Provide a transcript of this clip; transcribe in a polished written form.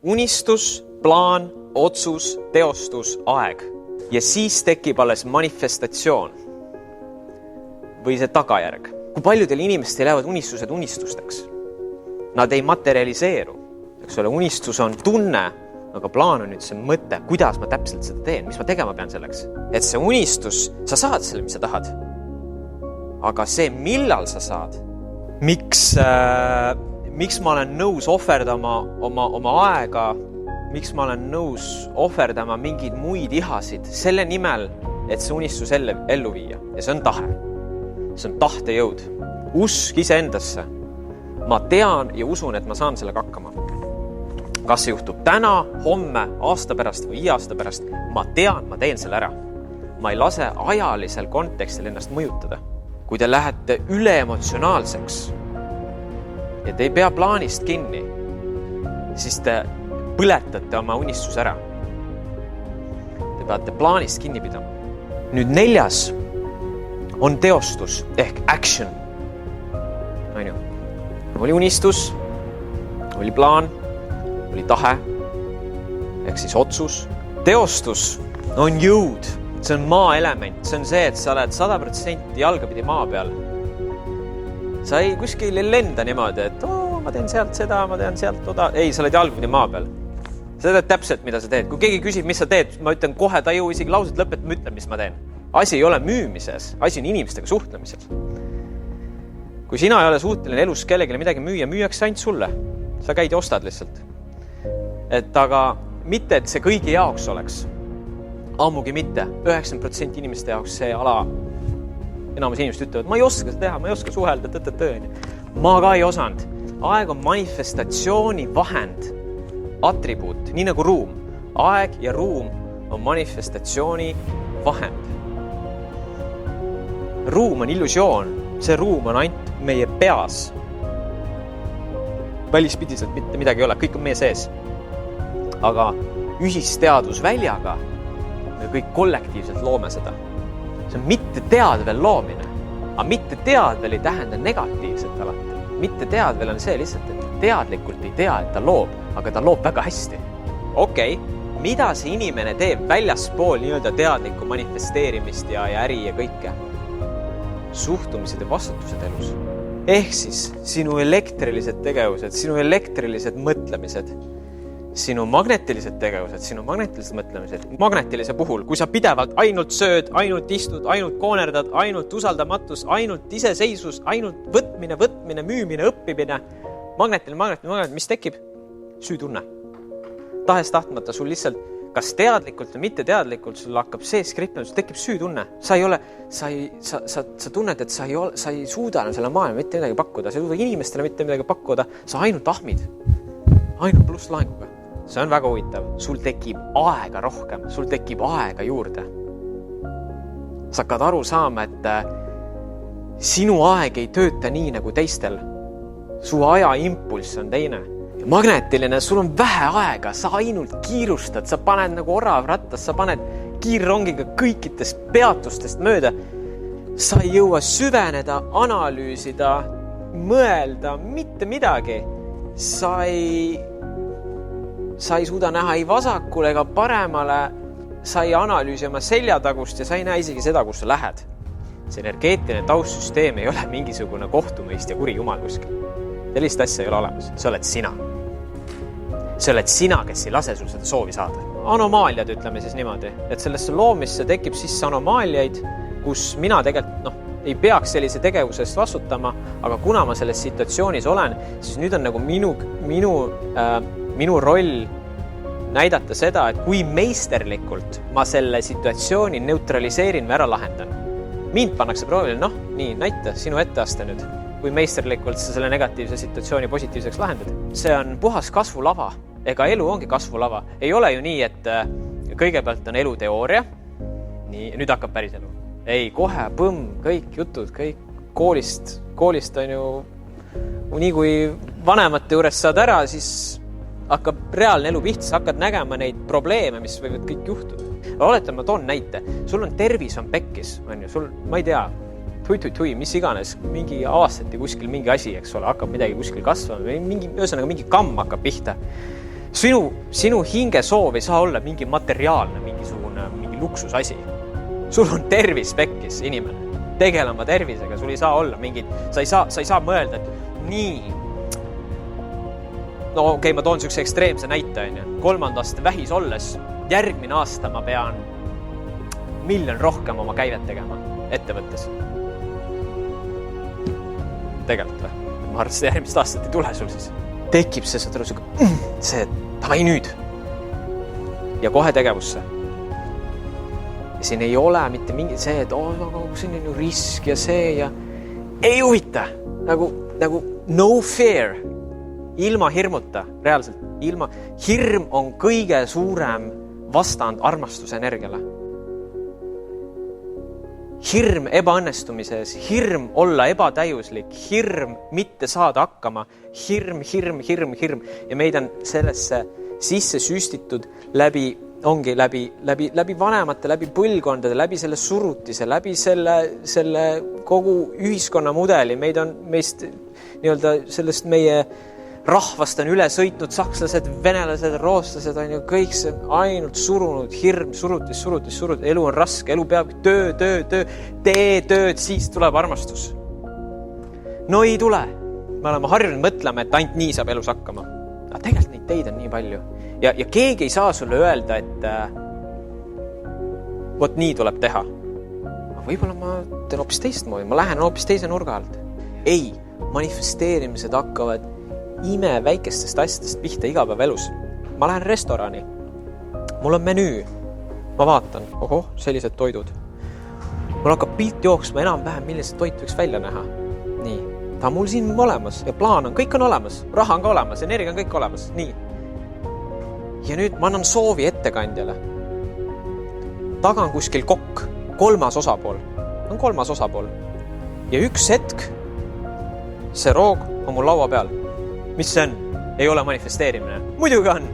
Unistus, plaan, otsus, teostus, aeg. Ja siis tekib alles manifestatsioon või see tagajärg. Kui paljudel inimestel jäävad unistused unistusteks? Nad ei materialiseeru. Eks ole, unistus on tunne, aga plaan on nüüd see mõte, kuidas ma täpselt seda teen, mis ma tegema pean selleks. Et see unistus, sa saad selle, mis sa tahad. Aga see, millal sa saad, miks ma olen nõus ohverdama oma aega, miks ma olen nõus ohverdama mingeid muid ihasid selle nimel, et see unistus ellu viia. Ja see on tahe. See on tahtejõud. Usk iseendasse. Ma tean ja usun, et ma saan sellega hakkama. Kas see juhtub täna, homme, aasta pärast või 5 aasta pärast, ma tean, ma teen selle ära. Ma ei lase ajalisel kontekstil ennast mõjutada. Kui te lähete üle emotsionaalseks, ja te ei pea plaanist kinni, siis te põletate oma unistuse ära. Te peate plaanist kinni pidama. Nüüd 4. on teostus ehk action. Oli unistus, oli plaan, oli tahe, ehk siis otsus. Teostus on jõud, see on maa element, see on see, et sa oled 100% jalgapidi maa peal. Sa ei kuskil ei lenda niimoodi, et ma teen sealt seda, ma teen sealt toda. Ei, sa oled jalgapidi maa peal. Sa teed täpselt, mida sa teed. Kui keegi küsib, mis sa teed, ma ütlen kohe, ta jõu isegi lauset lõpet, ma ütlen, mis ma teen. Asi ei ole müümises, asi on inimestega suhtlemises. Kui sina ei ole suhteline elus kellegile midagi müüa, müüaks ainult sulle. Sa käid ja ostad lihtsalt. Aga mitte, et see kõigi jaoks oleks. Ammugi mitte. 90% inimeste jaoks see ala enamus inimesed ütlevad, ma ei oska seda teha, ma ei oska suhelda, tõeni. Ma ka ei osanud. Aeg on manifestatsiooni vahend, atribuut, nii nagu ruum. Aeg ja ruum on manifestatsiooni vahend. ruum on illusioon, see ruum on ainult meie peas. Välispidiselt mitte midagi ei ole, kõik on meie sees. Aga ühisteadusväljaga me kõik kollektiivselt loome seda. See on mitte teadvel loomine, aga mitte teadvel ei tähenda negatiivselt alati. Mitte teadvel on see lihtsalt, et teadlikult ei tea, et ta loob, aga ta loob väga hästi. Okei, mida see inimene teeb väljaspool nii-öelda teadlikku manifesteerimist ja äri ja kõike? Suhtumised ja vastutused elus. Ehk siis sinu elektrilised tegevused, sinu elektrilised mõtlemised, sinu magnetilised tegevused, sinu magnetilised mõtlemised. Magnetilise puhul, kui sa pidevalt ainult sööd, ainult istud, ainult koonerdad, ainult usaldamatus, ainult iseseisus, ainult võtmine, müümine, õppimine, magnetiline, mis tekib? Süütunne. Tahes tahtmata sul lihtsalt, kas teadlikult või mitte teadlikult, sul hakkab see skriptima, sul tekib süütunne. Sa tunned, et sa ei suuda selle maailma mitte midagi pakkuda, sa ei suuda inimestele mitte midagi pakkuda, sa ainult ahmid, ainult pluss laenguga. See on väga huvitav. Sul tekib aega rohkem, sul tekib aega juurde. Sa hakkad aru saama, et sinu aeg ei tööta nii nagu teistel. Su aja impulss on teine. Magnetiline, sul on vähe aega, sa ainult kiirustad, sa paned nagu orav rattas, sa paned kiirrongiga kõikidest peatustest mööda. Sa ei jõua süveneda, analüüsida, mõelda, mitte midagi. Sa ei suuda näha ei vasakule ega paremale, sa ei analüüsi oma seljatagust ja sa ei näe isegi seda, kus sa lähed. See energeetiline taustsüsteem ei ole mingisugune kohtumõist ja kuri jumal kuskil. Sellist asja ei ole olemas. See oled sina. See oled sina, kes ei lase sul seda soovi saada. Anomaaliad, ütleme siis niimoodi, et sellesse loomisse tekib sisse anomaaliaid, kus mina tegelikult, ei peaks sellise tegevusest vastutama, aga kuna ma selles situatsioonis olen, siis nüüd on nagu minu roll näidata seda, et kui meisterlikult ma selle situatsiooni neutraliseerin või ära lahendan. Mind pannakse proovile, nii, näita sinu etteaste nüüd, kui meisterlikult sa selle negatiivse situatsiooni positiivseks lahendad. See on puhas kasvulava, ega elu ongi kasvulava. Ei ole ju nii, et kõigepealt on eluteooria, nii, nüüd hakkab päris elu. Ei, kohe, kõik jutud, kõik koolist on ju, nii kui vanemate juures saad ära, siis hakkab reaalne elu pihta, sa hakkad nägema neid probleeme, mis võivad kõik juhtuda. Oletame, ma toon näite. Sul on tervis on pekkis, on ju, sul, ma ei tea, tui, mis iganes, mingi avastati kuskil mingi asi, eks ole, hakkab midagi kuskil kasvama, mingi kamm hakkab pihta. Sinu hinge soov ei saa olla mingi materiaalne, mingi luksusasi. Sul on tervis pekkis, inimene. Tegele oma tervisega, sul ei saa olla mingid, sa ei saa mõelda, et nii. Ma toon sükse ekstreemse näite, on ju. 3. aasta vähis olles, järgmine aasta ma pean 1 miljon rohkem oma käivet tegema ettevõttes. Tegelikult või? Ma arvan, et järgmist aastat ei tule sul siis. Tekib see, saad aru, see, tavai nüüd. Ja kohe tegevusse. Ja siin ei ole mitte mingi see, et siin on ju risk ja see ja ei huvita. Nagu no fear. Ilma hirmuta, reaalselt. Hirm on kõige suurem vastand armastuse energiale. Hirm ebaõnnestumises, hirm olla ebatäiuslik, hirm mitte saada hakkama, hirm. Ja meid on sellesse sisse süstitud läbi vanemate, läbi põlvkondade, läbi selle surutise, läbi selle kogu ühiskonna mudeli. Meist nii-öelda sellest meie rahvast on üle sõitnud sakslased, venelased, rootslased on ju kõik see ainult surunud, hirm, surutis. Elu on raske, elu peab töö, tee tööd, siis tuleb armastus. No ei tule. Me oleme harjunud mõtlema, et ainult nii saab elus hakkama. Aga tegelikult neid teid on nii palju. Ja keegi ei saa sulle öelda, et vot nii tuleb teha. Aga võib-olla ma teen hoopis teistmoodi, ma lähen hoopis teise nurga alt. Ei, manifesteerimised hakkavad väikestest asjadest pihta igapäevaelus. Ma lähen restorani. Mul on menüü. Ma vaatan, sellised toidud. Mul hakkab pilt jooksma enam-vähem, millised toit võiks välja näha. Nii, ta on mul siin olemas ja plaan on, kõik on olemas. Raha on ka olemas, energia on kõik olemas. Nii. Ja nüüd ma annan soovi ettekandjale. Taga on kuskil kokk, 3. osapool. on kolmas osapool. Ja üks hetk see roog on mul laua peal. Mis see on? Ei ole manifesteerimine. Muidugi on!